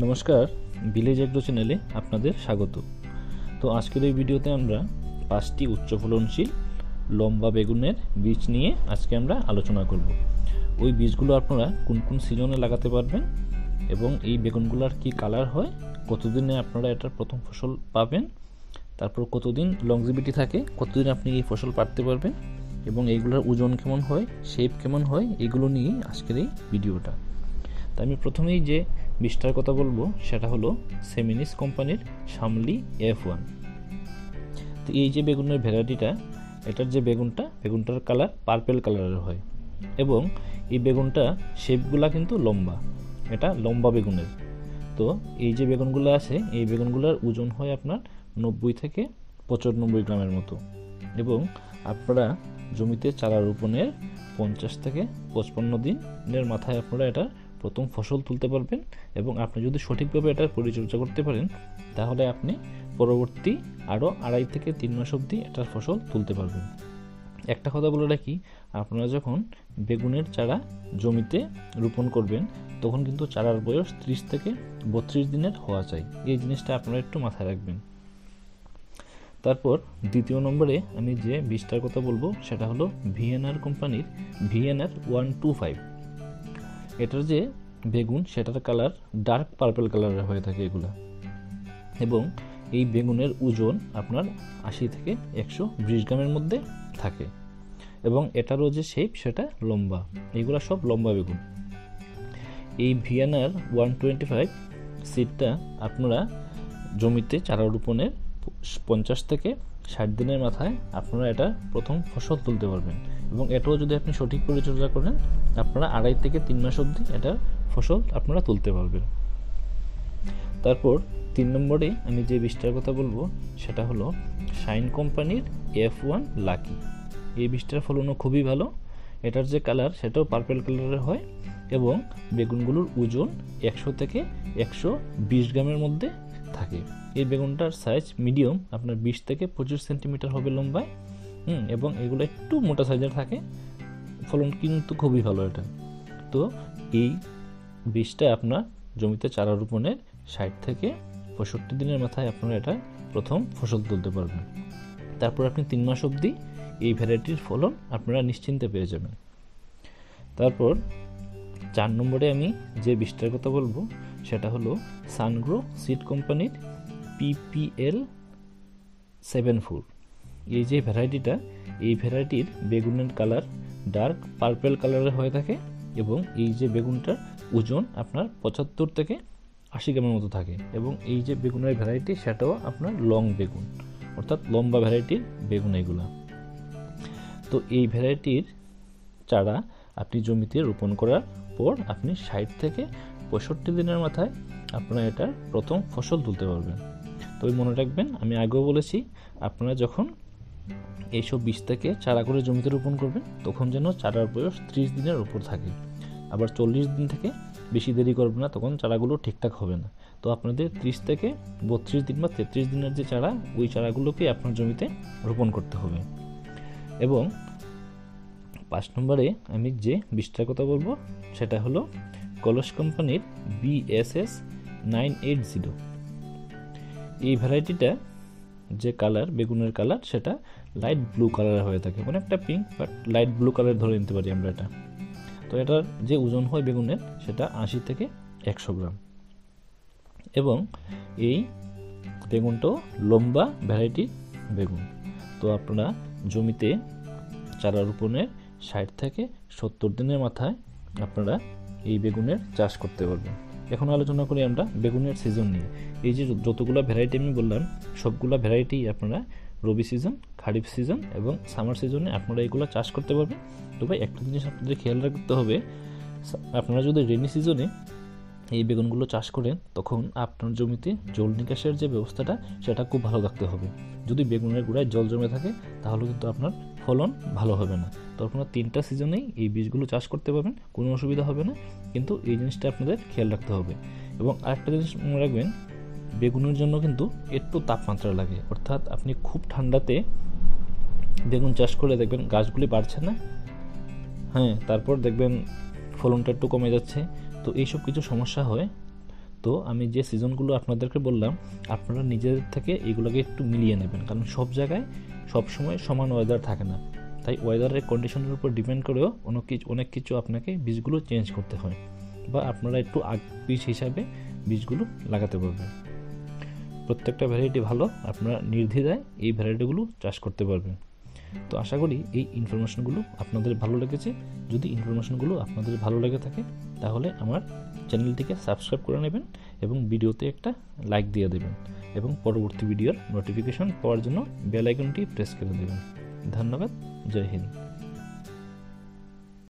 নমস্কার, village agro চ্যানেলে আপনাদের স্বাগত। তো আজকের এই ভিডিওতে আমরা 5টি উচ্চ ফলনশীল লম্বা বেগুনের বীজ নিয়ে আজকে আমরা আলোচনা করব। ওই বীজগুলো আপনারা কোন কোন সিজনে লাগাতে পারবেন এবং এই বেগুনগুলোর কি কালার হয়, কতদিনে আপনারা এটার প্রথম ফসল পাবেন, তারপর কতদিন লংজিভিটি থাকে, কতদিন আপনি এই ফসল পাড়তে পারবেন এবং এইগুলোর ওজন কেমন হয়, শেপ কেমন হয়, এগুলো নিয়েই আজকের এই ভিডিওটা। তাই আমি প্রথমেই যে বীজটার কথা বলবো সেটা হলো সেমিনিস কোম্পানির শামলি F1। তো এই যে বেগুনের ভ্যারাইটিটা, এটার যে বেগুনটার কালার পার্পেল কালারের হয় এবং এই বেগুনটা শেপগুলা কিন্তু লম্বা, এটা লম্বা বেগুনের। তো এই যে বেগুনগুলো আছে, এই বেগুনগুলোর ওজন হয় আপনার 90 থেকে 95 গ্রামের মতো এবং আপনারা জমিতে চারা রোপণের 50 থেকে 55 দিনের মাথায় আপনারা এটা প্রথম ফসল তুলতে পারবেন এবং আপনি যদি সঠিকভাবে এটার পরিচর্যা করতে পারেন তাহলে আপনি পরবর্তী আরও 2.5 থেকে 3 মাস অবধি এটার ফসল তুলতে পারবেন। একটা কথা বলে রাখি, আপনারা যখন বেগুনের চারা জমিতে রোপণ করবেন তখন কিন্তু চারার বয়স 30 থেকে 32 দিনের হওয়া চাই। এই জিনিসটা আপনারা একটু মাথায় রাখবেন। তারপর দ্বিতীয় নম্বরে আমি যে বীজটার কথা বলবো সেটা হলো ভিএনআর কোম্পানির ভিএনআর 125। এটার যে বেগুন সেটার কালার ডার্ক পার্পল কালারের হয়ে থাকে এগুলা এবং এই বেগুনের ওজন আপনার 80 থেকে 120 গ্রামের মধ্যে থাকে এবং এটারও যে শেপ সেটা লম্বা। এগুলা সব লম্বা বেগুন। এই ভিএনআর 125 সিডটা আপনারা জমিতে চারা রোপণের 50 থেকে 60 দিনের মাথায় আপনারা এটা প্রথম ফসল তুলতে পারবেন এবং এটাও যদি আপনি সঠিক পরিচর্যা করেন আপনারা 2.5 থেকে 3 মাস অবধি এটার ফসল আপনারা তুলতে পারবেন। তারপর 3 নম্বরে আমি যে বীজটার কথা বলবো সেটা হলো শাইন কোম্পানির F1 লাকি। এই বীজটার ফলনও খুবই ভালো। এটার যে কালার সেটাও পার্পল কালারের হয় এবং বেগুনগুলোর ওজন 100 থেকে 120 গ্রামের মধ্যে থাকে। এই বেগুনটার সাইজ মিডিয়াম, আপনার 20 থেকে 25 সেন্টিমিটার হবে লম্বায় এবং এগুলো একটু মোটা সাইজের থাকে। ফলন কিন্তু খুবই ভালো এটা। তো এই বীজটা আপনার জমিতে চারা রোপণের 60 থেকে 65 দিনের মাথায় আপনারা এটা প্রথম ফসল তুলতে পারবেন। তারপর আপনি 3 মাস অবধি এই ভ্যারাইটির ফলন আপনারা নিশ্চিন্তে পেয়ে যাবেন। তারপর 4 নম্বরে আমি যে বীজটার কথা বলবো সেটা হলো সানগ্রো সিড কোম্পানির PPL 74। এই যে ভ্যারাইটিটা, এই ভ্যারাইটির বেগুনের কালার ডার্ক পার্পল কালারের হয়ে থাকে এবং এই যে বেগুনটার ওজন আপনার 75 থেকে 80 গ্রামের মতো থাকে এবং এই যে বেগুনের ভ্যারাইটি সেটাও আপনার লং বেগুন, অর্থাৎ লম্বা ভ্যারাইটির বেগুন এগুলা। তো এই ভ্যারাইটির চারা আপনি জমিতে রোপণ করার পর আপনি 60 থেকে 65 দিনের মাথায় আপনারা এটার প্রথম ফসল তুলতে পারবেন। তবে মনে রাখবেন, আমি আগেও বলেছি, আপনারা যখন এইসব বীজ থেকে চারা করে জমিতে রোপণ করবেন তখন যেন চারার বয়স 30 দিনের উপর থাকে। আবার 40 দিন থেকে বেশি দেরি করবেন না, তখন চারাগুলো ঠিকঠাক হবে না। তো আপনাদের 30 থেকে 32 দিন বা 33 দিনের যে চারা, ওই চারাগুলোকে আপনার জমিতে রোপণ করতে হবে। এবং 5 নম্বরে আমি যে বীজটার কথা বলবো সেটা হলো কলস কোম্পানির BSS 980। এই ভ্যারাইটিটা যে কালার, বেগুনের কালার, সেটা লাইট ব্লু কালারের হয়ে থাকে, অনেকটা pink but light blue colour ধরে নিতে পারি আমরা এটা। তো এটার যে ওজন হয় বেগুনের সেটা 80 থেকে 100 গ্রাম এবং এই বেগুনটাও লম্বা ভ্যারাইটির বেগুন। তো আপনারা জমিতে চারা রোপণের 60 থেকে 70 দিনের মাথায় আপনারা এই বেগুনের চাষ করতে পারবেন। এখন আলোচনা করি আমরা বেগুনের সিজন নিয়ে। এই যে যতগুলো ভ্যারাইটি আমি বললাম সবগুলো ভ্যারাইটি আপনারা রবি সিজন, খারিফ সিজন এবং সামার সিজনে আপনারা এগুলো চাষ করতে পারবেন। তবে একটা জিনিস আপনাদের খেয়াল রাখতে হবে, আপনারা যদি রেনি সিজনে এই বেগুনগুলো চাষ করেন তখন আপনার জমিতে জল নিকাশের যে ব্যবস্থাটা সেটা খুব ভালো রাখতে হবে। যদি বেগুনের গোড়ায় জল জমে থাকে তাহলে কিন্তু আপনার ফলন ভালো হবে না। তো আপনারা 3টা সিজনেই এই বীজগুলো চাষ করতে পারবেন, কোনো অসুবিধা হবে না, কিন্তু এই জিনিসটা আপনাদের খেয়াল রাখতে হবে। এবং আরেকটা জিনিস মনে রাখবেন, বেগুনের জন্য কিন্তু একটু তাপমাত্রা লাগে, অর্থাৎ আপনি খুব ঠান্ডাতে বেগুন চাষ করে দেখবেন গাছগুলি বাড়ছে না, তারপর দেখবেন ফলনটা একটু কমে যাচ্ছে। তো এইসব কিছু সমস্যা হয়। তো তো আমি যে সিজনগুলো আপনাদেরকে বললাম, আপনারা নিজেদের থেকে এগুলোকে একটু মিলিয়ে নেবেন, কারণ সব জায়গায় সবসময় সমান ওয়েদার থাকে না। তাই ওয়েদারের কন্ডিশনের উপর ডিপেন্ড করেও অনেক কিছু আপনাকে বীজগুলো চেঞ্জ করতে হয়, বা আপনারা একটু বীজ হিসাবে বীজগুলো লাগাতে পারবেন। প্রত্যেকটা ভ্যারাইটি ভালো, আপনারা নির্দ্বিধায় এই ভ্যারাইটিগুলো চাষ করতে পারবেন। তো আশা করি এই ইনফরমেশনগুলো আপনাদের ভালো লেগেছে। যদি ইনফরমেশনগুলো আপনাদের ভালো লেগে থাকে তাহলে আমার চ্যানেলটিকে সাবস্ক্রাইব করে নেবেন এবং ভিডিওতে একটা লাইক দিয়ে দেবেন, এবং পরবর্তী ভিডিওর নোটিফিকেশন পাওয়ার জন্য বেল আইকনটি প্রেস করে দেবেন। ধন্যবাদ। জয় হিন্দ।